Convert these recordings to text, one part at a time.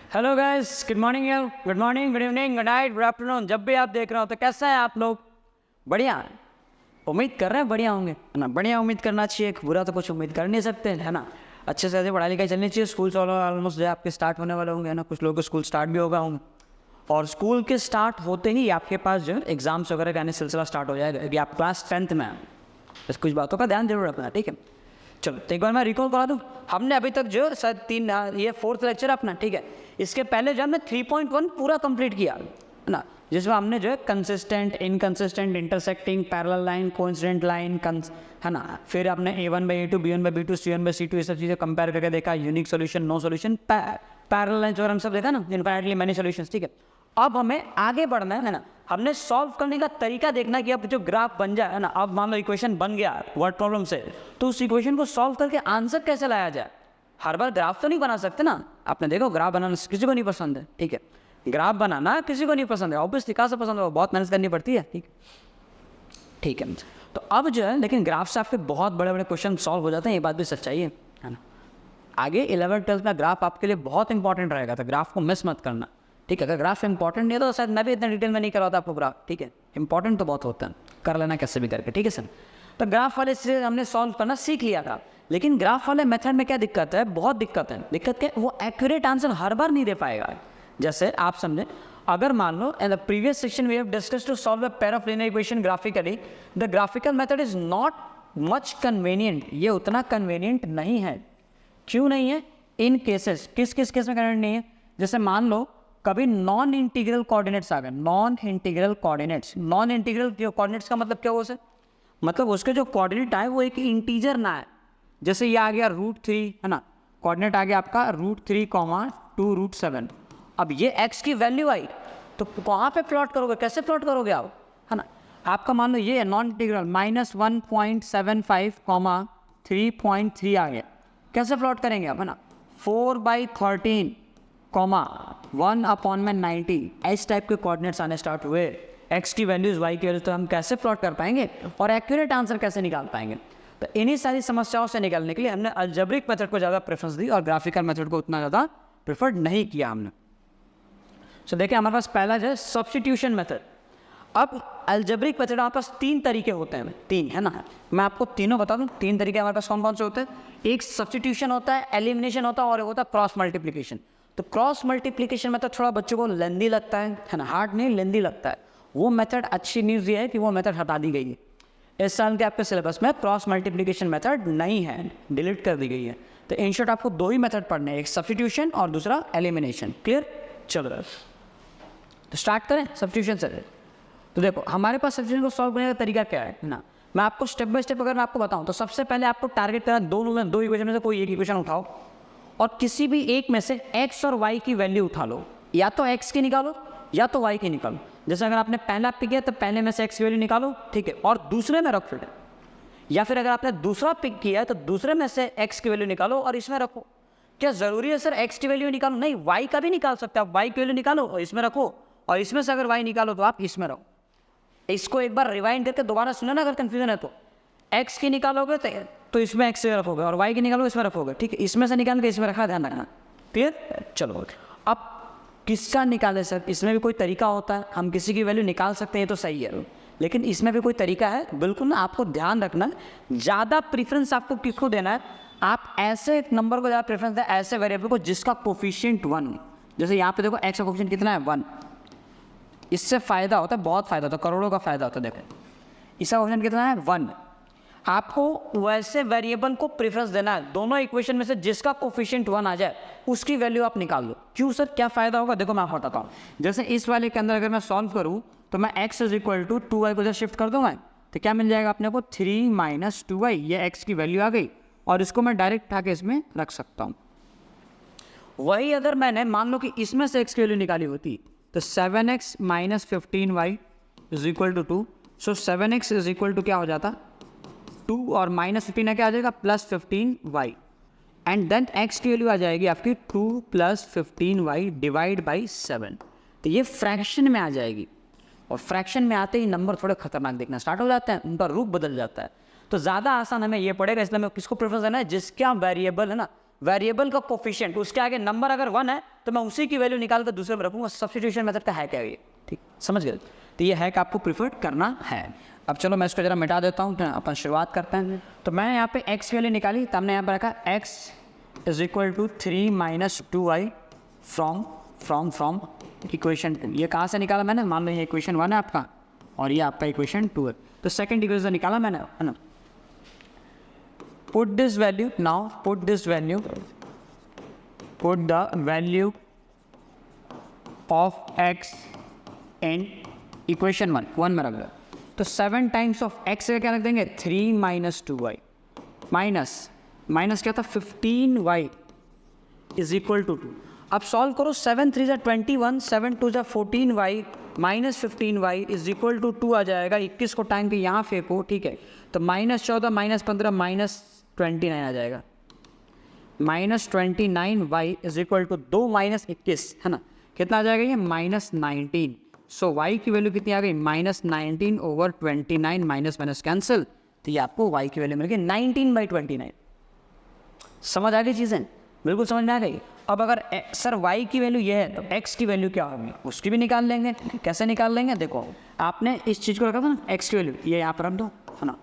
Hello guys, good morning यार, good morning, good evening, good night, good afternoon. जब भी आप देख रहे हो तो कैसा है आप लोग? बढ़िया। उम्मीद कर रहे हैं बढ़िया होंगे, है ना। बढ़िया उम्मीद करना चाहिए, बुरा तो कुछ उम्मीद कर नहीं सकते, है ना। अच्छे से अच्छे पढ़ाई लिखाई चलनी चाहिए। स्कूल ऑलमोस्ट जो है आपके स्टार्ट होने वाले होंगे, है ना। कुछ लोगों को स्कूल स्टार्ट भी होगा होंगे, और स्कूल के स्टार्ट होते ही आपके पास जो है एग्जाम्स वगैरह का सिलसिला स्टार्ट हो जाएगा। अभी आप क्लास 10th में हैं, बस कुछ बातों का ध्यान जरूर रखना, ठीक है। चलो तो एक बार मैं रिकॉल करा दूँ। हमने अभी तक जो शायद ये 4th लेक्चर अपना, ठीक है। इसके पहले जो हमने 3.1 पूरा कंप्लीट किया, है ना, जिसमें हमने जो है consistent, inconsistent, intersecting, parallel line, coincident line, है ना। फिर आपने A1/A2, B1/B2, C1/C2 ये सब चीज़ें कंपेयर करके देखा। Unique solution, no solution, parallel line और हम सब देखा ना, इनफाइनाइटली मैनी सोल्यूशंस, ठीक है। अब हमें आगे बढ़ना है ना। हमने सॉल्व करने का तरीका देखना कि अब जो ग्राफ बन जाए, है ना। अब मान लो इक्वेशन बन गया वर्ड प्रॉब्लम से, तो उस इक्वेशन को सॉल्व करके आंसर कैसे लाया जाए। हर बार ग्राफ तो नहीं बना सकते ना। आपने देखो ग्राफ बनाना किसी को नहीं पसंद है, ठीक है। ग्राफ बनाना किसी को नहीं पसंद है, ऑब्वियसली कहाँ से पसंद है, बहुत मेहनत करनी पड़ती है, ठीक है। तो अब जो है लेकिन ग्राफ से आपके बहुत बड़े बड़े क्वेश्चन सॉल्व हो जाते हैं, ये बात भी सच्चाई है ना। आगे 11th-12th में ग्राफ आपके लिए बहुत इंपॉर्टेंट रहेगा, तो ग्राफ को मिस मत करना, ठीक है। अगर ग्राफ इंपॉर्टेंट नहीं है तो शायद मैं भी इतना डिटेल में नहीं करवाता आपको ग्राफ, ठीक है। इंपॉर्टेंट तो बहुत होता है, कर लेना कैसे भी करके, ठीक है सर। तो ग्राफ वाले से हमने सॉल्व करना सीख लिया था, लेकिन ग्राफ वाले मेथड में क्या दिक्कत है, बहुत दिक्कत है। दिक्कत क्या, वो एक्यूरेट आंसर हर बार नहीं दे पाएगा। जैसे आप समझे, अगर मान लो in the previous section we have discussed to solve a pair of linear equation graphically, the graphical method is not much convenient. ये उतना कन्वीनियंट नहीं है। क्यों नहीं है? इन केसेस, किस किस केस में कन्वीनियंट नहीं है? जैसे मान लो कभी नॉन इंटीग्रल कोऑर्डिनेट्स आ गए, non integral coordinates. Non integral coordinates का मतलब क्या हुआ सर? मतलब उसके जो कोऑर्डिनेट आए वो एक इंटीजर ना है। जैसे ये आ गया √3, है ना। कोऑर्डिनेट आ गया आपका √3, 2 √7। अब ये x की वैल्यू आई, तो कहाँ पे प्लॉट करोगे, कैसे प्लॉट करोगे आप, है ना। आपका मान लो ये नॉन इंटीग्रल -1.75, 3.3 आ गया, कैसे प्लॉट करेंगे आप, है ना। 4/13, 1/90, इस टाइप के कोऑर्डिनेट्स आने स्टार्ट हुए। x की वैल्यूज y की वैल्यूज, तो हम कैसे प्लॉट कर पाएंगे और एक्यूरेट आंसर कैसे निकाल पाएंगे। तो इन्हीं सारी समस्याओं से निकलने के लिए हमने अलजेब्रिक मेथड को ज़्यादा प्रेफरेंस दी और ग्राफिकल मेथड को उतना ज़्यादा प्रेफर्ड नहीं किया हमने। सो देखिए हमारे पास पहला जो है सब्स्टिट्यूशन मेथड। अब अलजेब्रिक मेथड हमारे पास 3 तरीके होते हैं, 3, है ना। मैं आपको तीनों बता दूं, 3 तरीके हमारे पास कौन कौन से होते हैं। एक सब्स्टिट्यूशन होता है, एलिमिनेशन होता है, और एक होता है क्रॉस मल्टीप्लिकेशन। तो क्रॉस मल्टीप्लिकेशन मेथड थोड़ा बच्चों को लेंदी लगता है ना, हार्ड नहीं, लेंदी लगता है। वो मेथड, अच्छी न्यूज़ ये है कि वो मेथड हटा दी गई है। इस साल के आपके सिलेबस में क्रॉस मल्टीप्लिकेशन मेथड नहीं है, डिलीट कर दी गई है। तो इन शॉर्ट आपको 2 ही मेथड पढ़ने हैं, एक सब्स्टिट्यूशन और दूसरा एलिमिनेशन। क्लियर? चलो तो स्टार्ट करें सब्स्टिट्यूशन से। तो देखो हमारे पास सब्स्टिट्यूशन को सॉल्व करने का तरीका क्या है ना। मैं आपको स्टेप बाय स्टेप अगर मैं आपको बताऊं, तो सबसे पहले आपको टारगेट करना, दो इक्वेशन में से कोई एक इक्वेशन उठाओ और किसी भी एक में से x और y की वैल्यू उठा लो। या तो x की निकालो या तो y की निकालो। जैसे अगर आपने पहला पिक किया तो पहले में से x की वैल्यू निकालो, ठीक है, और दूसरे में रखो। या फिर अगर आपने दूसरा पिक किया है तो दूसरे में से x की वैल्यू निकालो और इसमें रखो। क्या ज़रूरी है सर x की वैल्यू निकालो? नहीं, y का भी निकाल सकते हो आप। y की वैल्यू निकालो और इसमें रखो, और इसमें से अगर y निकालो तो आप इसमें रखो। इसको एक बार रिवाइंड करके दोबारा सुनो ना, अगर कंफ्यूजन है तो। x की निकालोगे तो इसमें x से रखोगे, और y की निकालोगे इसमें रखोगे, ठीक है। इसमें से निकाल के इसमें रखा, ध्यान रखना। क्लियर? चलो अब किसका निकाले सर? इसमें भी कोई तरीका होता है, हम किसी की वैल्यू निकाल सकते हैं, तो सही है, लेकिन इसमें भी कोई तरीका है। बिल्कुल ना, आपको ध्यान रखना, ज़्यादा प्रीफरेंस आपको किसको देना है। आप ऐसे नंबर को ज़्यादा प्रेफरेंस दें, ऐसे वेरिएबल को जिसका कोफिशिएंट 1। जैसे यहाँ पे देखो x का कोफिशिएंट कितना है, 1। इससे फ़ायदा होता है, बहुत फ़ायदा होता है, करोड़ों का फ़ायदा होता है। देखो इसका कोफिशिएंट कितना है, 1। आपको वैसे वेरिएबल को प्रेफरेंस देना है, दोनों इक्वेशन में से जिसका कोफिशिएंट 1 आ जाए उसकी वैल्यू आप निकाल लो। क्यों सर, क्या फ़ायदा होगा? देखो मैं आपको बताता हूँ। जैसे इस वाले के अंदर अगर मैं सॉल्व करूँ तो मैं x = 2y को जब शिफ्ट कर दूँगा तो क्या मिल जाएगा अपने को, 3 - 2y। ये x की वैल्यू आ गई और इसको मैं डायरेक्ट उठा के इसमें रख सकता हूँ। वही अगर मैंने मान लो कि इसमें से x की वैल्यू निकाली होती तो 7x - 15y = 2। सो 7x = क्या हो जाता, 2, और -15 क्या आ जाएगा, +15y। एंड देन x की वैल्यू आ जाएगी आपकी 2 + 15y / 7। तो ये फ्रैक्शन में आ जाएगी, और फ्रैक्शन में आते ही नंबर थोड़े खतरनाक दिखना स्टार्ट हो जाते हैं, उनका रूप बदल जाता है। तो ज़्यादा आसान हमें ये पड़ेगा, इसलिए हमें किसको प्रेफरेंस देना है, जिसका वेरिएबल है ना वेरिएबल का कोफिशिएंट, उसके आगे नंबर अगर 1 है तो मैं उसी की वैल्यू निकाल कर दूसरे में रखूँगा। सब्स्टिट्यूशन मेथड का है क्या ये, ठीक समझ गए। तो ये है कि आपको प्रीफर करना है। अब चलो मैं इसको जरा मिटा देता हूँ, अपन शुरुआत करते हैं। तो मैं यहाँ पे x वैल्यू निकाली, तो हमने यहाँ पर रखा x is equal to 3 minus 2y from equation 2। ये कहाँ से निकाला मैंने, मान लो ये इक्वेशन 1 है आपका और ये आपका इक्वेशन 2 है, तो सेकंड इक्वेशन निकाला मैंने, है ना। Put this value, now put this value, put the value of x in equation 1 में रख दो। तो 7 टाइम्स ऑफ x का क्या रख देंगे, 3 माइनस 2y माइनस क्या था 15y इज इक्वल टू 2। अब सॉल्व करो, 7 3 ज़ा 21, 7 2 ज़ा 14y minus 15y is equal to 2 आ जाएगा। 21 को टाइम पे यहाँ फेंको, ठीक है, तो माइनस 14 माइनस 15 माइनस 29 आ जाएगा। Minus 29y is equal to 2 minus 21, है ना, कितना आ जाएगा ये, माइनस 19। सो y की वैल्यू कितनी आ गई, minus 19 over 29, minus minus cancel, तो ये आपको y की वैल्यू मिल गई 19/29। समझ आ गई चीज़ें, बिल्कुल समझ में आ गई। अब अगर सर y की वैल्यू ये है तो x की वैल्यू क्या होगी, उसकी भी निकाल लेंगे। कैसे निकाल लेंगे, देखो आपने इस चीज़ को रखा था ना x की वैल्यू, ये यहाँ पर रख दो, है ना।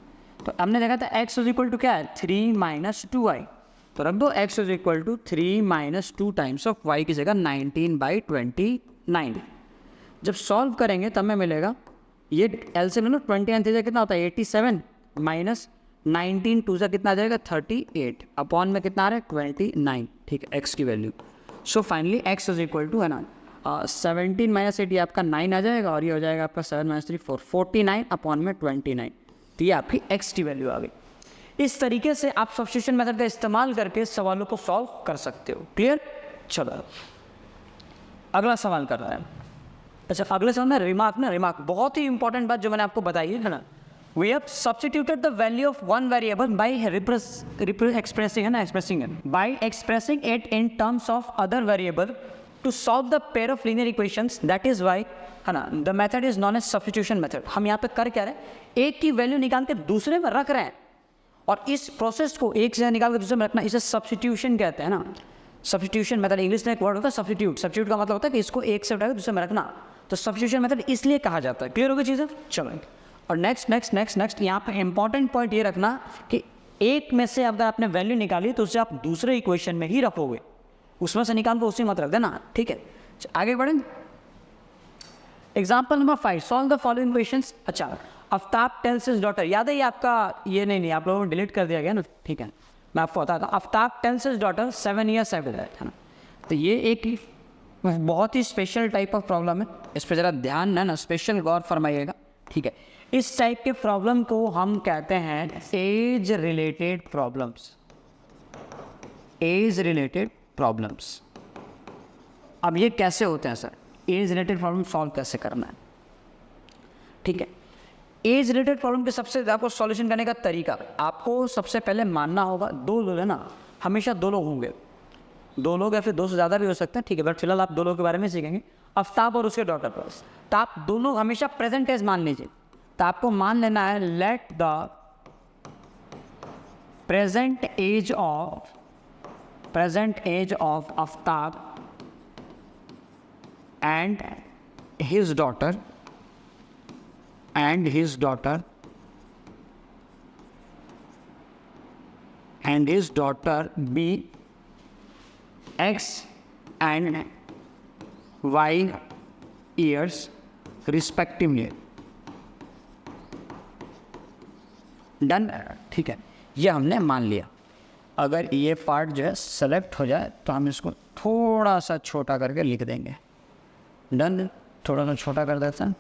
तो हमने देखा था x इज इक्वल टू क्या है, 3 माइनस 2y, तो रख दो x is equal to 3 minus 2 times of y की जगह 19/29। जब सॉल्व करेंगे तब में मिलेगा, ये एलसीएम लो, 29 से कितना होता है 87, माइनस 19 2 से कितना आ जाएगा 38, अपॉन में कितना आ रहा है 29, ठीक है, x की value. So finally x is equal to, है ना, 17 माइनस 8, ये आपका 9 आ जाएगा और ये हो जाएगा आपका 7 माइनस 3 4, 49 अपॉन में 29, तो ये आपकी x की वैल्यू आ गई। इस तरीके से आप सब्स्टिट्यूशन मेथड का इस्तेमाल करके सवालों को सॉल्व कर सकते हो। क्लियर, चलो अगला सवाल कर रहा है। अच्छा, अगले सवाल में रिमार्क बहुत ही इंपॉर्टेंट बात जो मैंने आपको बताई है ना, we have substituted the value of one variable by expressing it in terms of other variable to solve the pair of linear equations, that is Y, है ना, the method is known as substitution method. हम यहाँ पे कर क्या रहे हैं, एक की वैल्यू निकाल के दूसरे में रख रहे हैं, और इस प्रोसेस को एक से निकाल के दूसरे में रखना, इसे सब्स्टिट्यूशन कहते हैं ना। सब्स्टिट्यूशन मेथड इंग्लिश में एक वर्ड होता है सब्स्टिट्यूट का मतलब होता है कि इसको एक से उठा के दूसरे में रखना, तो सब्स्टिट्यूशन मेथड इसलिए कहा जाता है। क्लियर हो गई चीज़ें, चलो। और नेक्स्ट यहाँ पे इंपॉर्टेंट पॉइंट ये रखना कि एक में से अगर आपने वैल्यू निकाली तो उसे आप दूसरे इक्वेशन में ही रखोगे, उसमें से निकाल के उसी मत रख देना, ठीक है। आगे बढ़ें, example number 5, solve the following equations. अच्छा, आफ्ताब टेल्स हिज डॉटर, याद है ये आपका, ये नहीं आप लोगों ने डिलीट कर दिया गया ना, ठीक है, मैं आपको बताता हूँ। Aftab tales his daughter 7 years ago, है ना, तो ये एक बहुत ही स्पेशल टाइप ऑफ प्रॉब्लम है, इस पर ज़रा ध्यान है ना, स्पेशल गौर फरमाइएगा, ठीक है। इस टाइप के प्रॉब्लम को हम कहते हैं एज रिलेटेड प्रॉब्लम्स। अब ये कैसे होते हैं sir, age related problem solve कैसे करना है, ठीक है। एज रिलेटेड प्रॉब्लम के सबसे आपको सॉल्यूशन करने का तरीका, आपको सबसे पहले मानना होगा, दो लोग है ना, हमेशा दो लोग होंगे, 2 लोग या फिर 2 से ज़्यादा भी हो सकते हैं, ठीक है, बट फिलहाल आप 2 लोगों के बारे में सीखेंगे, आफ्ताब और उसके डॉटर पर। तो आप दोनों हमेशा प्रेजेंट एज मान लीजिए, तो आपको मान लेना है let the present age of Aftab and his daughter be X and Y years respectively। Done, ठीक है, ये हमने मान लिया। अगर ये पार्ट जो है सेलेक्ट हो जाए तो हम इसको थोड़ा सा छोटा करके लिख देंगे। डन, थोड़ा सा छोटा कर देते हैं,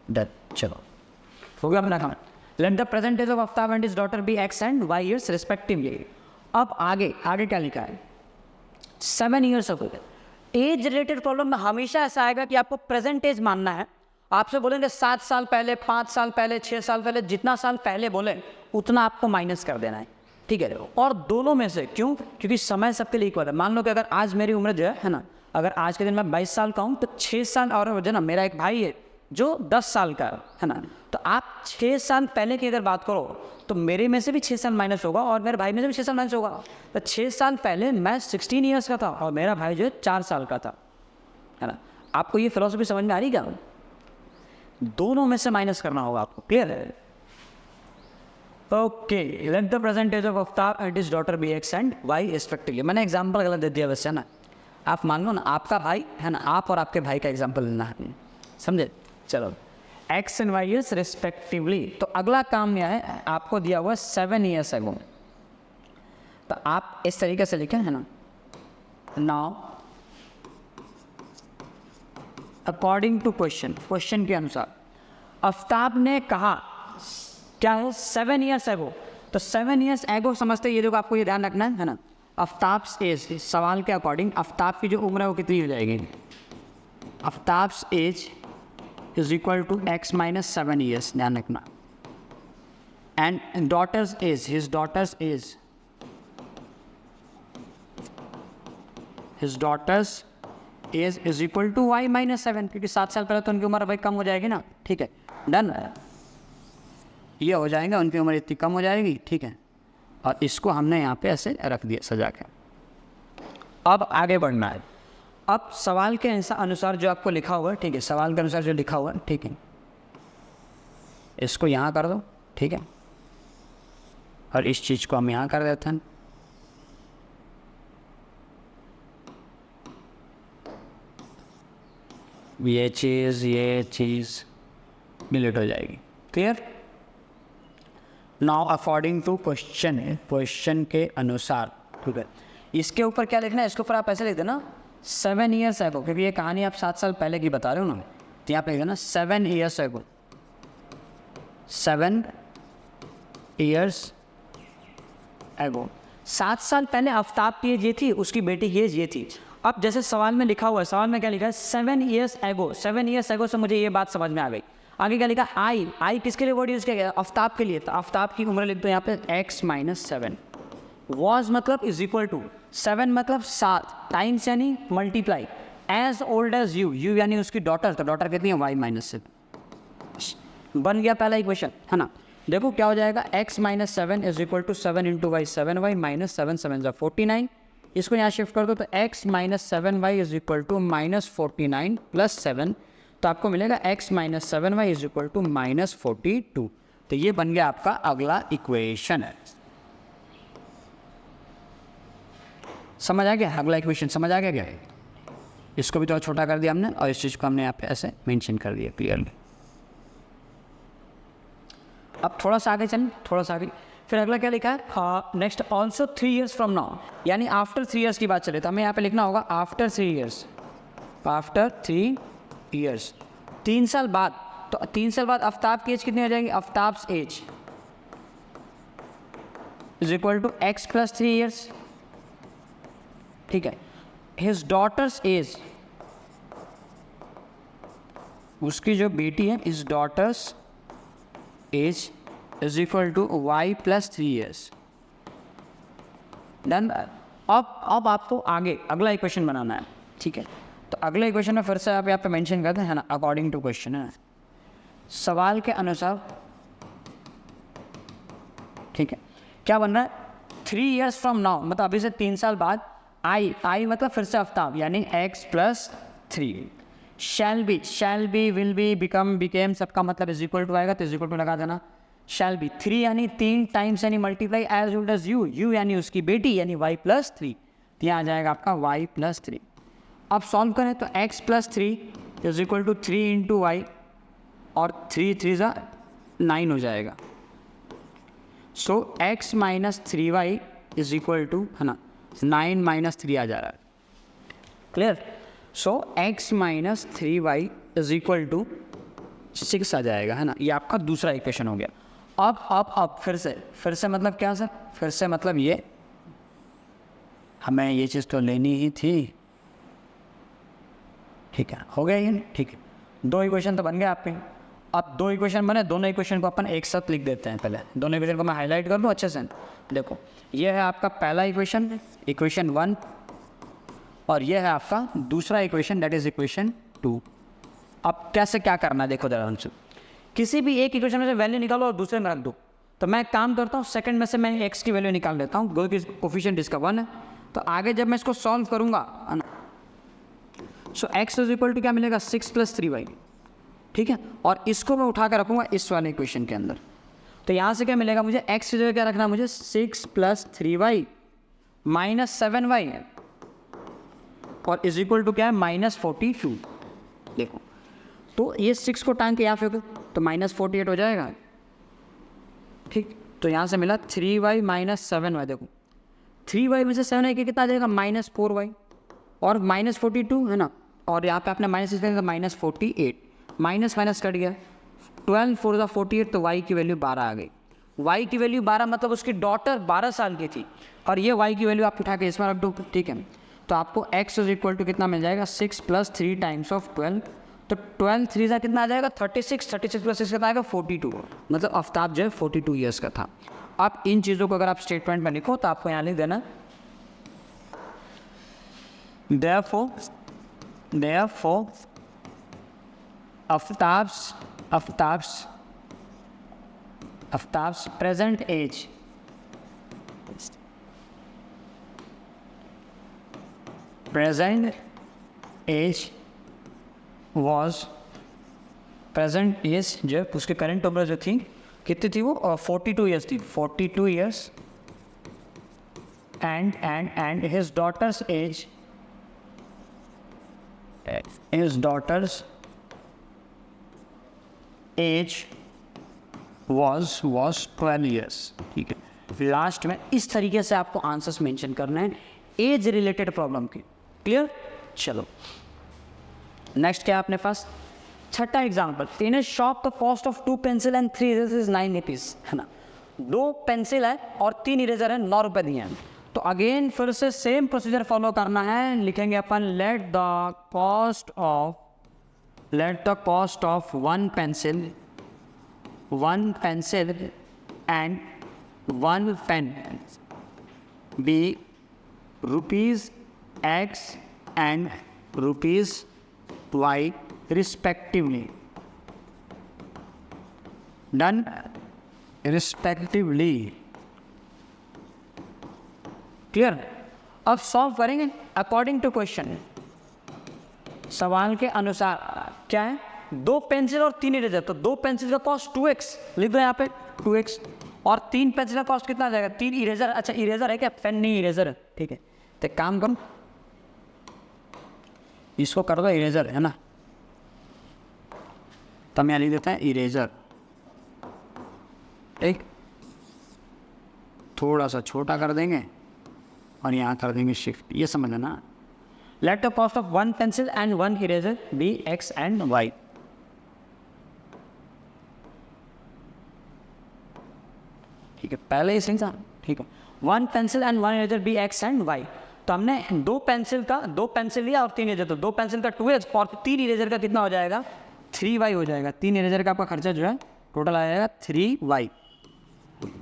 डन, चलो हो गया अपना काम। Let the present age of Aftab and his daughter be X and Y years respectively। अब आगे क्या लिखा है, 7 years हो गए। एज रिलेटेड प्रॉब्लम में हमेशा ऐसा आएगा कि आपको प्रेजेंट एज मानना है। आपसे बोलेंगे 7 साल पहले, 5 साल पहले, 6 साल पहले, जितना साल पहले बोले उतना आपको माइनस कर देना है, ठीक है। और दोनों में से क्यों, क्योंकि समय सबके लिए इक्वल है। मान लो कि अगर आज मेरी उम्र जो है ना, अगर आज के दिन मैं 22 साल का हूँ तो 6 साल और जो ना, मेरा एक भाई है जो 10 साल का है ना। तो आप 6 साल पहले की अगर बात करो तो मेरे में से भी 6 साल माइनस होगा और मेरे भाई में से भी 6 साल माइनस होगा। तो 6 साल पहले मैं 16 ईयर्स का था और मेरा भाई जो है 4 साल का था, है ना। आपको ये फिलॉसफी समझ में आ रही क्या? दोनों में से माइनस करना होगा आपको, क्लियर है? Okay, let the percentage of Aftab and his daughter be X and Y respectively. मैंने एग्जांपल गलत दे दिया वैसे, है ना। आप मान लो ना आपका भाई है ना, आप और आपके भाई का एग्जांपल लेना है, समझे? चलो, X and Y is respectively. तो अगला काम यह है, आपको दिया हुआ 7 ईयर्स अगो, तो आप इस तरीके से लिखें, है ना। नाउ अकॉर्डिंग टू क्वेश्चन के अनुसार आफ्ताब ने कहा क्या है 7 ईयर्स एगो। तो 7 ईयर्स एगो समझते ये देखो, आपको ये ध्यान रखना है ना। आफ्ताब्स एज, सवाल के अकॉर्डिंग आफ्ताब की जो उम्र है वो कितनी हो जाएगी? Aftab's age is equal to X minus 7 years, ध्यान रखना। And daughter's age, his daughter's age, his daughter's age is equal to Y minus 7, क्योंकि 7 साल पहले तो उनकी उम्र भाई कम हो जाएगी ना, ठीक है। डन, ये हो जाएगा, उनकी उम्र इतनी कम हो जाएगी, ठीक है। और इसको हमने यहाँ पे ऐसे रख दिया सजा के। अब आगे बढ़ना है। अब सवाल के अनुसार जो आपको लिखा हुआ है, ठीक है, सवाल के अनुसार जो लिखा हुआ है, ठीक है, इसको यहाँ कर दो, ठीक है, और इस चीज़ को हम यहाँ कर देते हैं। ये चीज़ डिलीट हो जाएगी, clear? Now according to question के अनुसार, ठीक है। इसके ऊपर क्या लिखना है? इसके ऊपर आप ऐसे लिख देना 7 ईयर्स एगो, क्योंकि ये कहानी आप 7 साल पहले की बता रहे हो ना, तो यहाँ पे लिख देना 7 ईयर्स एगो, 7 ईयर्स एगो। 7 साल पहले आफ्ताब की एज ये थी, उसकी बेटी की एज ये थी। अब जैसे सवाल में लिखा हुआ है, सवाल में क्या लिखा है? 7 ईयर्स एगो। 7 ईयर्स एगो से मुझे ये बात समझ में आ गई। आगे क्या लिखा? आई किसके लिए वर्ड यूज़ किया गया? आफ्ताब के लिए। तो आफ्ताब की उम्र लिख दो यहाँ पे x माइनस 7। वॉज मतलब इज इक्वल टू 7 मतलब 7, टाइम्स यानी multiply, as old as you यानी उसकी डॉटर, तो डॉटर कितनी है? y minus 7। बन गया पहला इक्वेशन, है ना। देखो क्या हो जाएगा, x minus 7 is equal to 7 into Y, 7y minus 7 7 जा 49। इसको यहाँ शिफ्ट कर दो तो x minus 7y is equal to minus 49 plus 7, तो आपको मिलेगा x minus 7y is equal to minus 42। तो ये बन गया आपका अगला इक्वेशन है। समझ आ गया? अगला इक्वेशन समझ आ गया क्या? इसको भी थोड़ा छोटा कर दिया हमने और इस चीज़ को हमने यहाँ पे ऐसे मेंशन कर दिया क्लियरली। अब थोड़ा सा आगे चलें, थोड़ा सा आगे, फिर अगला क्या लिखा है? Next also 3 years from now, यानी आफ्टर 3 ईयर्स की बात चले तो हमें यहाँ पे लिखना होगा आफ्टर 3 ईयर्स, आफ्टर 3 ईयर्स, 3 साल बाद। तो 3 साल बाद आफ्ताब की एज कितनी हो जाएगी? Aftab's age is equal to X plus 3 years, ठीक है। हिज डॉटर्स एज, उसकी जो बेटी है, his daughter's age is equal to Y plus 3 years. Done. अब आपको आगे अगला इक्वेशन बनाना है, ठीक है। तो अगले इक्वेशन में फिर से आप यहाँ पे मेंशन करते हैं ना, अकॉर्डिंग टू क्वेश्चन, है सवाल के अनुसार, ठीक है। क्या बन रहा है? 3 ईयर्स फ्रॉम नाउ, मतलब अभी से 3 साल बाद, आई मतलब फिर से आफ्ताब यानी x plus 3, shall be will be become became, सबका मतलब इज इक्वल टू आएगा, तो इज इक्वल टू लगा देना। शैल बी 3 यानी 3 टाइम्स यानी multiply as old as you यानी उसकी बेटी यानी y प्लस 3, यहाँ आ जाएगा आपका y प्लस 3। अब सॉल्व करें तो x plus 3 is equal to 3 into Y, और 3 3 जा 9 हो जाएगा। So x minus 3y is equal to, है ना, 9 माइनस 3 आ जा रहा है, clear. So x minus 3y is equal to 6 आ जाएगा, है ना। ये आपका दूसरा इक्वेशन हो गया। अब फिर से मतलब क्या सर? फिर से मतलब ये हमें ये चीज़ तो लेनी ही थी, ठीक है, हो गया ये, ठीक है। 2 इक्वेशन तो बन गए आपके। अब 2 इक्वेशन बने, दोनों इक्वेशन को अपन एक साथ लिख देते हैं। पहले दोनों इक्वेशन को मैं हाईलाइट कर दूँ अच्छे से। देखो ये है आपका पहला इक्वेशन, इक्वेशन 1, और ये है आपका दूसरा इक्वेशन, दैट इज इक्वेशन 2। अब कैसे क्या करना है देखो जरा हमसे, किसी भी एक इक्वेशन में से वैल्यू निकालो और दूसरे में रख दो। तो मैं काम करता हूँ, सेकंड में से मैं एक्स की वैल्यू निकाल लेता हूँ, गो की कोफिशिएंट इसका 1 है। तो आगे जब मैं इसको सॉल्व करूँगा, सो एक्स इज इक्वल टू क्या मिलेगा 6 + 3y, ठीक है। और इसको मैं उठा कर रखूँगा इस वाले इक्वेशन के अंदर। तो यहाँ से क्या मिलेगा मुझे, एक्स की जगह क्या रखना है मुझे 6 + 3y - 7y है, और इज इक्वल टू क्या है -42। देखो तो ये 6 को टांग के यहाँ फेंको तो -48 हो जाएगा, ठीक। तो यहाँ से मिला 3y - 7y। देखो 3y में से 7y के कितना आ जाएगा -4y, और -42 है ना, और यहाँ पे आपने माइनस इसलिए -48, माइनस माइनस कट गया, 12 4 48, तो y की वैल्यू 12 आ गई। y की वैल्यू 12 मतलब उसकी डॉटर 12 साल की थी, और ये y की वैल्यू आप उठा के इसमें रख दो, ठीक है। तो आपको x इज इक्वल टू कितना मिल जाएगा 6 + 3 टाइम्स ऑफ 12, तो 12 3 से कितना आ जाएगा 36, 36 + 6 कितना आएगा 42, मतलब आफ्ताब जो है 42 ईयर्स का था। आप इन चीज़ों को अगर आप स्टेटमेंट में लिखो तो आपको यहाँ लिख देना therefore आफ्ताब्स present age जो उसके करंट उम्र जो थी कितनी थी वो 42 ईयर्स थी, 42 years, and his daughter's as was 12 years, ठीक है। लास्ट में इस तरीके से आपको आंसर्स मेंशन करना है एज रिलेटेड प्रॉब्लम के, क्लियर। चलो नेक्स्ट क्या है अपने पास, छठा example, in A shop the cost of 2 pencil and 3 eraser is 9 rupees, है ना। 2 पेंसिल है और 3 इरेजर है, 9 रुपये दिए हैं। तो अगेन फिर से सेम प्रोसीजर फॉलो करना है, लिखेंगे अपन let the cost of one pencil and 1 pen be ₹X and ₹Y respectively. Done respectively. Clear. अब सॉल्व करेंगे अकॉर्डिंग टू क्वेश्चन, सवाल के अनुसार क्या है, 2 पेंसिल और 3 इरेजर, तो 2 पेंसिल का कॉस्ट 2x लिख दो यहाँ पे 2x, और 3 पेंसिल का कॉस्ट कितना आ जाएगा, 3 इरेजर, अच्छा इरेजर है क्या, पेन नहीं इरेजर है, ठीक है। तो काम करो इसको कर दो इरेजर, है ना, तो हम यहाँ लिख देते हैं इरेजर, ठीक। थोड़ा सा छोटा कर देंगे और यहाँ कर देंगे शिफ्ट, ये समझ लेना। Let the cost of 1 pencil and 1 eraser be X and Y। ठीक है, पहले ही सही था, ठीक है। 1 pencil and 1 eraser be X and Y। तो हमने 2 पेंसिल लिया और 3 इरेजर, तो 2 पेंसिल का 2x और 3 इरेजर का कितना हो जाएगा 3y हो जाएगा। 3 इरेजर का आपका खर्चा जो है टोटल आ जाएगा 3y,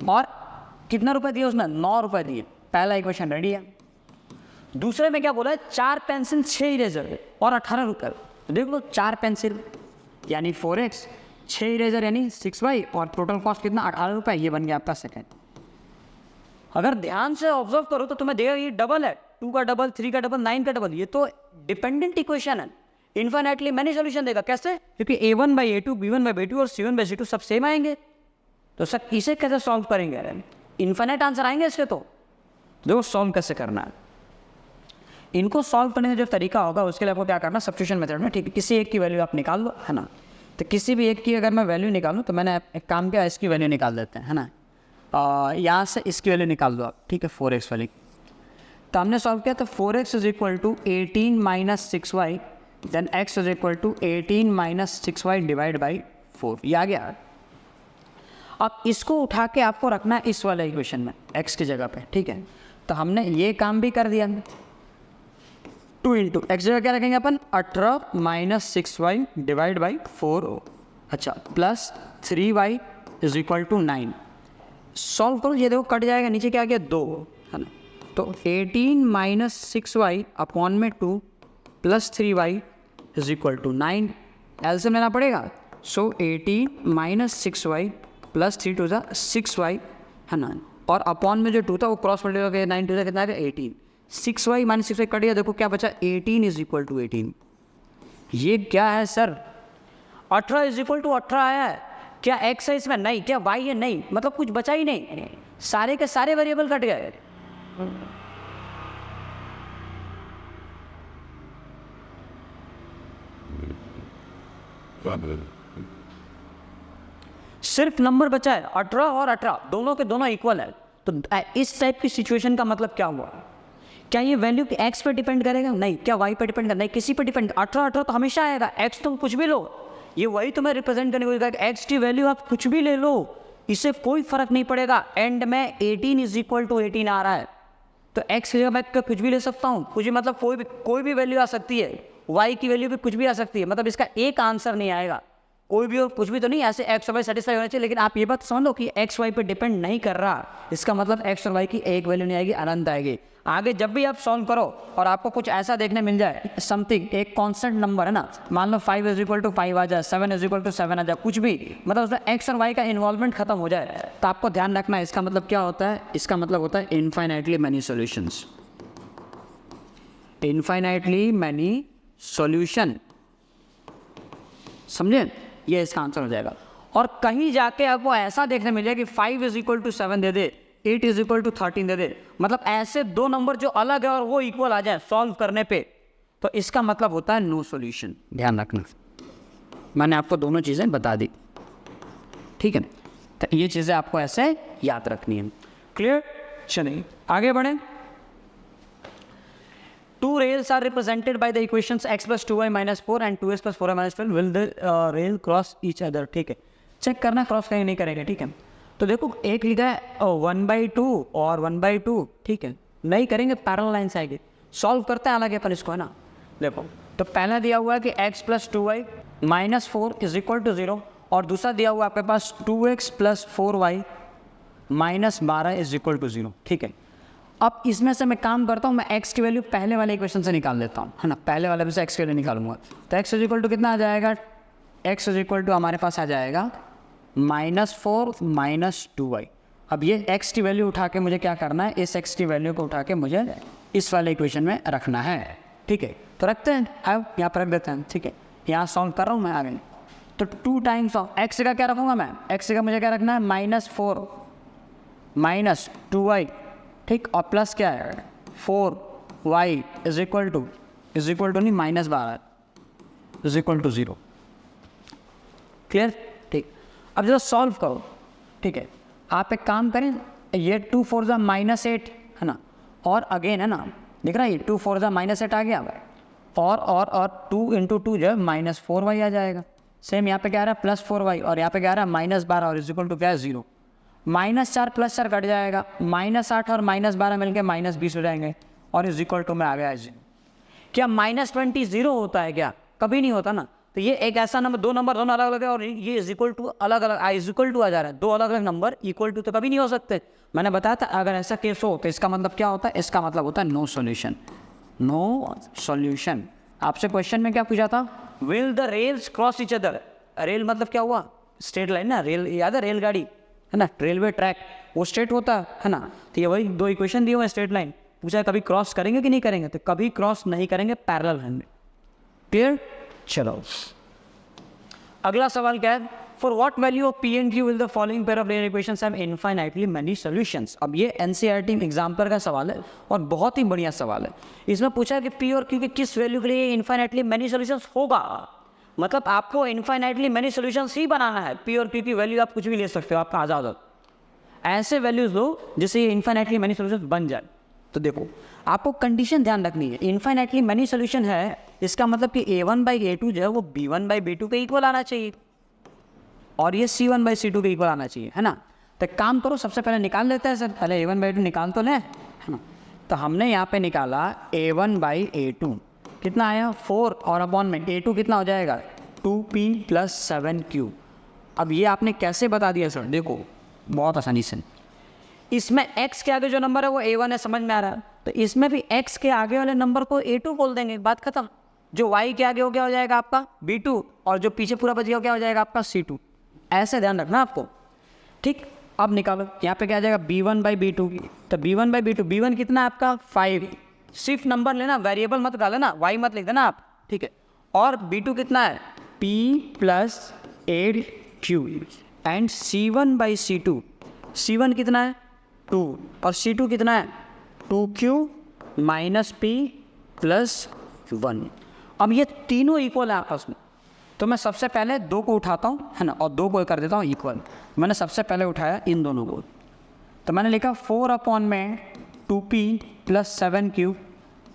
और कितना रुपए दिए उसने 9 रुपए दिए। पहला इक्वेशन रेडी है। दूसरे में क्या बोला है, 4 पेंसिल 6 इरेजर और 18 रुपये। तो देख लो 4 पेंसिल यानी 4x, 6 इरेजर यानी 6y, और टोटल कॉस्ट कितना 18 रुपये। ये बन गया आपका सेकेंड। अगर ध्यान से ऑब्जर्व करो तो तुम्हें देगा ये डबल है, 2 का डबल, 3 का डबल, 9 का डबल। ये तो डिपेंडेंट इक्वेशन है, इन्फिनेटली मैनी सोल्यूशन देगा। कैसे, क्योंकि a1/a2, b1/b2 और c1/c2 सब सेम आएंगे। तो सर इसे कैसे सॉल्व करेंगे, इन्फिनेट आंसर आएंगे इसके। तो देखो सॉल्व कैसे करना है, इनको सॉल्व करने का जो तरीका होगा उसके लिए आपको क्या करना, सब्स्टिट्यूशन मेथड में, ठीक है। किसी एक की वैल्यू आप निकाल लो, है ना। तो किसी भी एक की अगर मैं वैल्यू निकालूँ तो मैंने एक काम किया, इसकी वैल्यू निकाल देते हैं, है ना। यहाँ से इसकी वैल्यू निकाल दो आप, ठीक है, 4x वाली। तो हमने सॉल्व किया, तो 4x is equal to 18 - 6y, then x is equal to 18 - 6y divide by 4। ये आ गया। अब इसको उठा के आपको रखना है इस वाले इक्वेशन में x की जगह पे, ठीक है। तो हमने ये काम भी कर दिया। 2 × x जगह क्या रखेंगे अपन, 18 - 6y डिवाइड बाई 4। अच्छा, plus 3y is equal to 9। Solve करो, ये देखो कट जाएगा, नीचे क्या आ गया 2, है ना। तो 18 - 6y अपॉन में 2 plus 3y is equal to 9। LCM लेना पड़ेगा। सो 18 minus 6y plus 3 to 6y है ना, और अपॉन में जो 2 था वो क्रॉस मल्टीप्लाई करके 9 टू कितना आएगा 18, 6y माइनस 6y कट गया, देखो क्या बचा 18 इज इक्वल टू 18। ये क्या है सर, 18 इज इक्वल टू 18 आया है, क्या x है इसमें, नहीं, क्या y है, नहीं, मतलब कुछ बचा ही नहीं, सारे के सारे वेरिएबल कट गए। सिर्फ नंबर बचा है 18 और 18, दोनों के दोनों इक्वल है। तो इस टाइप की सिचुएशन का मतलब क्या हुआ, क्या ये वैल्यू x पे डिपेंड करेगा, नहीं, क्या y पे डिपेंड करेगा, नहीं, किसी पे डिपेंड, 18 18 तो हमेशा आएगा, x तुम कुछ भी लो, ये वही तुम्हें रिप्रेजेंट करने को कहा, x की वैल्यू आप कुछ भी ले लो, इससे कोई फर्क नहीं पड़ेगा, एंड में 18 इज इक्वल टू 18 आ रहा है, तो x की जगह मैं कुछ भी ले सकता हूँ, कुछ भी मतलब कोई भी वैल्यू आ सकती है, y की वैल्यू भी कुछ भी आ सकती है, मतलब इसका एक आंसर नहीं आएगा, कोई भी और कुछ भी तो नहीं, ऐसे एक्स और वाई सेटिस्फाई होना चाहिए। लेकिन आप ये बात समझ लो कि एक्स वाई पे डिपेंड नहीं कर रहा, इसका मतलब एक्स और वाई की एक वैल्यू नहीं आएगी, अनंत आएगी। आगे जब भी आप सॉल्व करो और आपको कुछ ऐसा देखने मिल जाए, समथिंग एक कांस्टेंट नंबर है ना, मान लो 5 इज इक्वल टू 5 आ जाए, 7 इज इक्वल टू 7 आ जाए, कुछ भी मतलब उसमें एक्स और वाई का इन्वॉल्वमेंट खत्म हो जाए, तो आपको ध्यान रखना है, इसका मतलब क्या होता है, इसका मतलब होता है infinitely many solutions, infinitely many solution, समझे, ये इसका आंसर हो जाएगा। और कहीं जाके आपको ऐसा देखने मिल जाए कि 5 इज इक्वल टू 7 दे दे, 8 इज इक्वल टू 13 दे दे, मतलब ऐसे दो नंबर जो अलग है और वो इक्वल आ जाए सॉल्व करने पे, तो इसका मतलब होता है नो सॉल्यूशन। ध्यान रखना, मैंने आपको दोनों चीज़ें बता दी, ठीक है, तो ये चीज़ें आपको ऐसे याद रखनी है। क्लियर, चलिए आगे बढ़ें। Two rails are represented by the equations x plus 2y minus 4 and 2x plus 4y minus 12. Will the rail cross each other? ठीक है, चेक करना क्रॉस कहीं नहीं करेगा, ठीक है। तो देखो एक लिखा है 1/2 और 1/2, ठीक है, नहीं करेंगे, पैरेलल लाइन्स आएगी, सॉल्व करते हैं अलग अपन इसको, है ना। देखो तो पहला दिया हुआ है कि x plus 2y minus 4 is equal to 0, और दूसरा दिया हुआ आपके पास 2x plus 4y minus 12 is equal to 0, ठीक है। अब इसमें से मैं काम करता हूँ, मैं x की वैल्यू पहले वाले इक्वेशन से निकाल लेता हूँ, है ना, पहले वाले में से x की वैल्यू निकालूंगा, तो x इज इक्वल टू कितना आ जाएगा, x इज इक्वल टू हमारे पास आ जाएगा -4 माइनस 2y। अब ये x की वैल्यू उठा के मुझे क्या करना है, इस x की वैल्यू को उठा के मुझे इस वाले इक्वेशन में रखना है, ठीक है। तो रखते हैं, अब यहाँ पर रख देते हैं, ठीक है, यहाँ सॉल्व कर रहा हूँ मैं आगे। तो 2 टाइम्स ऑफ x का क्या रखूँगा मैं, x का मुझे क्या रखना है, -4 माइनस 2y, ठीक, और प्लस क्या है 4y इज इक्वल टू नहीं -12 इज इक्वल टू 0। क्लियर, ठीक। अब जब सॉल्व करो, ठीक है, आप एक काम करें, ये 2 4 -8 है ना, और अगेन है ना, दिख रहा है ये 2 4 -8 आ गया, और 2 इंटू 2 जो है -4y आ जाएगा। सेम यहाँ पे क्या आ रहा है +4y, और यहाँ पे क्या आ रहा है -12 और इज इक्वल टू क्या है 0। -4 + 4 कट जाएगा, -8 और -12 मिलकर -20 हो जाएंगे, और इज इक्वल टू में आ गया 0। क्या -20 0 होता है क्या, कभी नहीं होता ना। तो ये एक ऐसा नंबर, दो नंबर दोनों अलग अलग है, और ये इज इक्वल टू अलग अलग, इज इक्वल टू आ जा रहा है, दो अलग अलग नंबर इक्वल टू तो कभी नहीं हो सकते। मैंने बताया था अगर ऐसा केस हो तो इसका मतलब क्या होता है, इसका मतलब होता है नो सॉल्यूशन, नो सॉल्यूशन। आपसे क्वेश्चन में क्या पूछा था, will the rails cross each other, rail मतलब क्या हुआ, स्ट्रेट लाइन ना, रेल याद है, रेलगाड़ी है ना, रेलवे ट्रैक वो स्ट्रेट होता है ना, तो ये वही दो इक्वेशन दिए हुए हैं, स्ट्रेट लाइन पूछा है, कभी क्रॉस करेंगे कि नहीं करेंगे, तो कभी क्रॉस नहीं करेंगे, पैरेलल रहेंगे। क्लियर, चलो अगला सवाल क्या है, for what value of P and Q will the following pair of linear equations have infinitely many solutions. अब ये एनसीईआरटी एग्जाम्पल का सवाल है और बहुत ही बढ़िया सवाल है। इसमें पूछा है कि पी और क्यू के किस वैल्यू के लिए इनफाइनाइटली मेनी सॉल्यूशंस होगा, मतलब आपको इनफाइनाइटली मेनी सॉल्यूशंस ही बनाना है। पी और क्यू की वैल्यू आप कुछ भी ले सकते हो, आपका आज़ाद हो, ऐसे वैल्यूज लो जिससे ये इनफाइनाइटली मेनी सॉल्यूशंस बन जाए। तो देखो आपको कंडीशन ध्यान रखनी है, इनफाइनाइटली मेनी सॉल्यूशन है, इसका मतलब कि a1/a2 जो है वो b1/b2 के इक्वल आना चाहिए, और ये c1/c2 के इक्वल आना चाहिए, है ना। तो काम करो, सबसे पहले निकाल लेते हैं सर, पहले a1/a2 निकाल तो लें, है ना। तो हमने यहाँ पे निकाला a1/a2 कितना आया 4, और अपॉन में a2 कितना हो जाएगा 2p + 7q। अब ये आपने कैसे बता दिया सर, देखो बहुत आसानी से, इसमें x के आगे जो नंबर है वो a1 है, समझ में आ रहा है, तो इसमें भी x के आगे वाले नंबर को a2 बोल देंगे, बात खत्म। जो y के आगे हो क्या हो जाएगा आपका b2, और जो पीछे पूरा बच गया क्या हो जाएगा आपका c2। ऐसे ध्यान रखना आपको, ठीक। अब निकालो, यहाँ पे क्या आ जाएगा b1/b2, तो b1/b2, b1 कितना है आपका 5, सिर्फ नंबर लेना, वेरिएबल मत डालना, y मत लिख देना आप, ठीक है। और b2 कितना है p + 8q, and c1/c2, c1 कितना है 2 और c2 कितना है 2q - p + 1। अब ये तीनों इक्वल है आपस में, तो मैं सबसे पहले 2 को उठाता हूँ, है ना, और 2 को कर देता हूँ इक्वल। मैंने सबसे पहले उठाया इन दोनों को, तो मैंने लिखा 4/2p + 7q,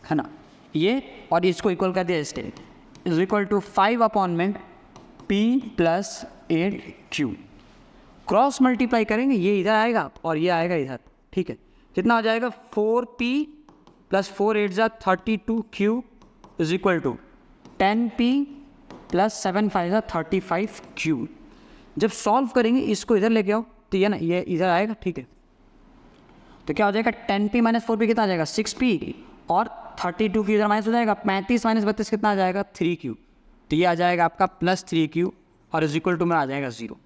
है ना, ये, और इसको इक्वल कर दिया इसके, = 5/p + 8q। क्रॉस मल्टीप्लाई करेंगे, ये इधर आएगा और ये आएगा इधर, ठीक है। कितना हो जाएगा 4p + 4 8 = 32q = 10p + 7 5 = 35q। जब सॉल्व करेंगे इसको इधर लेके आओ, तो ये ना ये इधर आएगा, ठीक है। तो क्या हो जाएगा 10p - 4p कितना आ जाएगा 6p, और 32q इधर माइनस हो जाएगा, 35 - 32 कितना आ जाएगा 3q, तो ये आ जाएगा आपका +3q और = में आ जाएगा 0।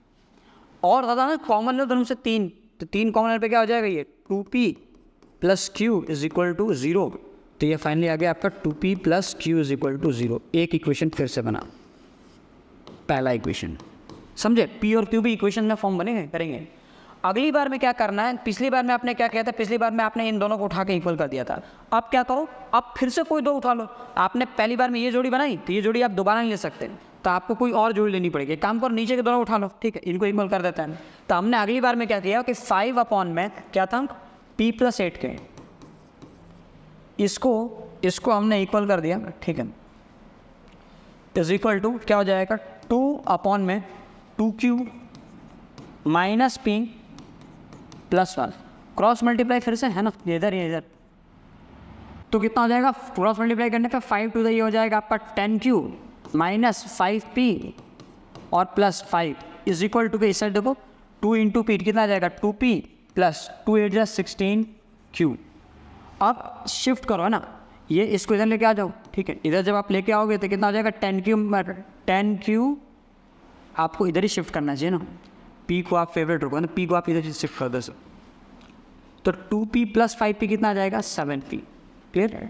और दादा ना कॉमन लो दोनों से 3, तो 3 कॉमन पे क्या हो जाएगा ये 2p + q = 0, तो ये फाइनली आ गया आपका 2p + q = 0। एक इक्वेशन फिर से बना, पहला इक्वेशन, समझे, p और q भी इक्वेशन में फॉर्म बनेंगे, करेंगे। अगली बार में क्या करना है, पिछली बार में आपने क्या किया था, पिछली बार में आपने इन दोनों को उठा के इक्वल कर दिया था। अब क्या करो, अब फिर से कोई 2 उठा लो। आपने पहली बार में ये जोड़ी बनाई, तो ये जोड़ी आप दोबारा नहीं ले सकते, तो आपको कोई और जोड़ी लेनी पड़ेगी। काम करो, नीचे के दोनों उठा लो, ठीक है, इनको इक्वल कर देते हैं। तो हमने अगली बार में क्या किया कि 5 में क्या था p + 8 के, इसको हमने इक्वल कर दिया, ठीक है, = क्या हो जाएगा 2/2q - p + 1। क्रॉस मल्टीप्लाई फिर से, है ना, इधर ये इधर, तो कितना हो जाएगा क्रॉस मल्टीप्लाई करने पे 5 to ये हो जाएगा आपका 10q - 5p और +5 = के इस साइड देखो 2 × p कितना आ जाएगा 2p + 2 8 = 16q। अब शिफ्ट करो, है ना, ये इसको इधर लेके आ जाओ, ठीक है। इधर जब आप लेके आओगे तो कितना हो जाएगा 10q आपको इधर ही शिफ्ट करना चाहिए ना, p को आप फेवरेट रखो ना, p को आप इधर ही शिफ्ट कर दो। तो 2p + 5p कितना आ जाएगा 7p, क्लियर।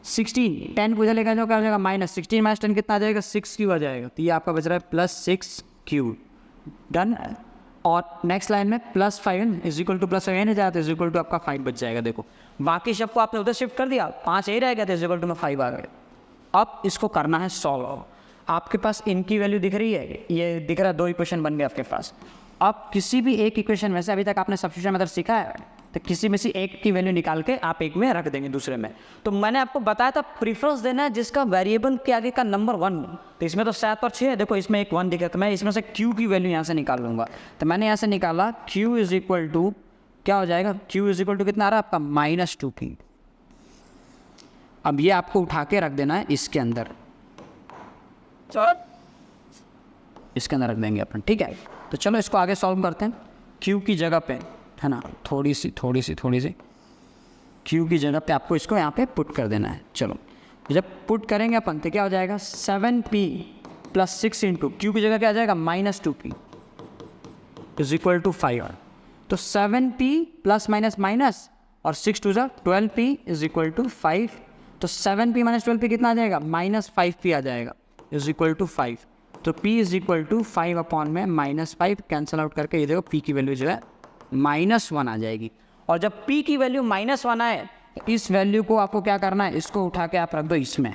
16 10 को इधर लेकर जाओ, क्या हो जाएगा -16 - 10 कितना आ जाएगा 6q आ जाएगा, तो ये आपका बच रहा है +6q, डन। और नेक्स्ट लाइन में +5 = +5 जाता है, = आपका 5 बच जाएगा। देखो बाकी सब को आपने उधर शिफ्ट कर दिया, 5 यही रह गया था, = में 5 आ गया। अब इसको करना है सॉल्व। आपके पास इनकी वैल्यू दिख रही है, ये दिख रहा है, 2 इक्वेशन बन गए आपके पास। अब किसी भी एक इक्वेशन में से, अभी तक आपने सब्स्टिट्यूशन मेथड सीखा है, तो किसी में से एक की वैल्यू निकाल के आप एक में रख देंगे दूसरे में। तो मैंने आपको बताया था प्रीफरेंस देना है जिसका वेरिएबल के आगे का नंबर 1, तो इसमें तो 7 और 6 है, देखो इसमें एक 1 दिख रहा है, तो मैं इसमें से q की वैल्यू यहाँ से निकाल लूँगा। तो मैंने यहाँ से निकाला q = क्या हो जाएगा, q = कितना आ रहा है आपका -2p। अब ये आपको उठा के रख देना है इसके अंदर, इसके अंदर रख देंगे अपन, ठीक है। तो चलो इसको आगे सॉल्व करते हैं। q की जगह पे, है ना, थोड़ी सी q की जगह पे आपको इसको यहाँ पे पुट कर देना है। चलो जब पुट करेंगे अपन तो क्या हो जाएगा 7p + 6 × q की जगह क्या आ जाएगा -2p = 5। तो 7p ± और 6 2 12p = 5। तो 7p - 12p कितना आ जाएगा -5p आ जाएगा = 5। तो p = 5/5 कैंसिल आउट करके ये देखो p की वैल्यू जो है -1 आ जाएगी। और जब p की वैल्यू -1 आए, इस वैल्यू को आपको क्या करना है, इसको उठा के आप रख दो इसमें,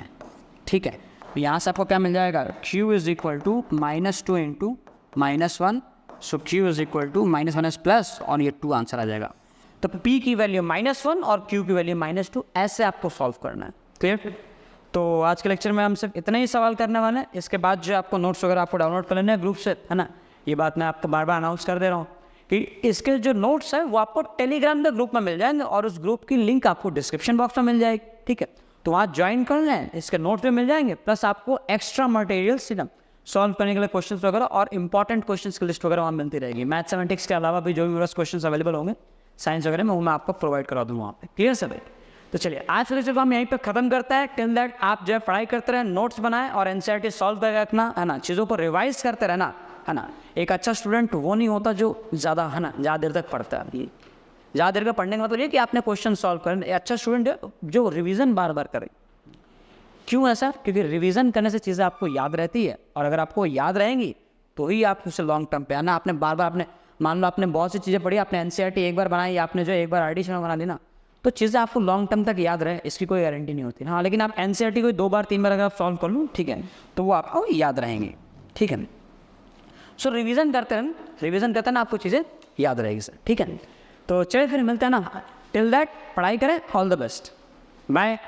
ठीक है। तो यहाँ से आपको क्या मिल जाएगा q = -2 × -1, सो q = -1 प्लस, और ये 2 आंसर आ जाएगा। तो p की वैल्यू -1 और q की वैल्यू -2, ऐसे आपको सॉल्व करना है, क्लियर। तो आज के लेक्चर में हम सिर्फ इतना ही सवाल करने वाले हैं। इसके बाद जो आपको नोट्स वगैरह आपको डाउनलोड कर लेना है ग्रुप से, है ना, ये बात मैं आपको बार बार अनाउंस कर दे रहा हूँ कि इसके जो नोट्स हैं वो आपको टेलीग्राम के ग्रुप में मिल जाएंगे, और उस ग्रुप की लिंक आपको डिस्क्रिप्शन बॉक्स में मिल जाएगी, ठीक है। तो वहाँ ज्वाइन कर लें, इसके नोट्स भी मिल जाएंगे, प्लस आपको एक्स्ट्रा मटेरियल्स सॉल्व करने के लिए क्वेश्चन वगैरह और इंपॉर्टेंट क्वेश्चन की लिस्ट वगैरह वहाँ मिलती रहेगी। मैथमेटिक्स के अलावा भी जो भी क्वेश्चन अवेलेबल होंगे साइंस वगैरह में, वो मैं आपको प्रोवाइड करा दूँ वहाँ पे, क्लियर सर भाई। तो चलिए आज के लेक्चर को हम यहीं पे ख़त्म करते हैं। टिल दैट आप जो है पढ़ाई करते रहें, नोट्स बनाएं और एनसीईआरटी सॉल्व करके रखना, है ना, चीज़ों को रिवाइज करते रहना, है ना। एक अच्छा स्टूडेंट वो नहीं होता जो ज़्यादा, है ना, ज़्यादा देर तक पढ़ता है। ये ज़्यादा देर का पढ़ने का मतलब ये कि आपने क्वेश्चन सॉल्व करें। अच्छा स्टूडेंट है जो रिवीजन बार बार करे। क्यों ऐसा? क्योंकि रिवीजन करने से चीज़ें आपको याद रहती है, और अगर आपको याद रहेंगी तो ही आप उससे लॉन्ग टर्म पे आना। आपने बार बार आपने मान लो आपने बहुत सी चीज़ें पढ़ी, आपने एनसीईआरटी एक बार बनाई, आपने जो एक बार आरडीएसएम बना दी ना, तो चीज़ें आपको लॉन्ग टर्म तक याद रहे इसकी कोई गारंटी नहीं होती। हाँ, लेकिन आप एनसीईआरटी को 2 बार 3 बार अगर आप सॉल्व कर लो, ठीक है, तो वो आपको याद रहेंगे, ठीक है। सो रिवीजन करते हैं ना, आपको चीज़ें याद रहेगी सर, ठीक है। तो चलिए फिर मिलते हैं ना। टिल दैट पढ़ाई करें, ऑल द बेस्ट, बाय।